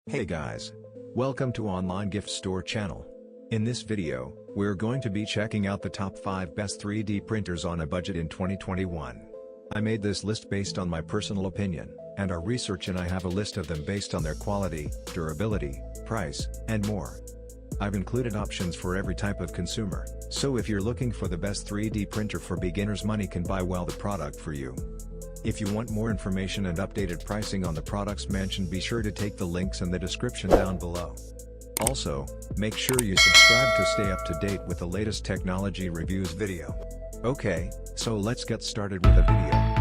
Hey guys! Welcome to Online Gift Store channel. In this video, we're going to be checking out the top 5 best 3D printers on a budget in 2021. I made this list based on my personal opinion, and our research, and I have a list of them based on their quality, durability, price, and more. I've included options for every type of consumer, so if you're looking for the best 3D printer for beginners, money can buy well the product for you. If you want more information and updated pricing on the products mentioned, be sure to take the links in the description down below. Also, make sure you subscribe to stay up to date with the latest technology reviews video. Okay, so let's get started with the video.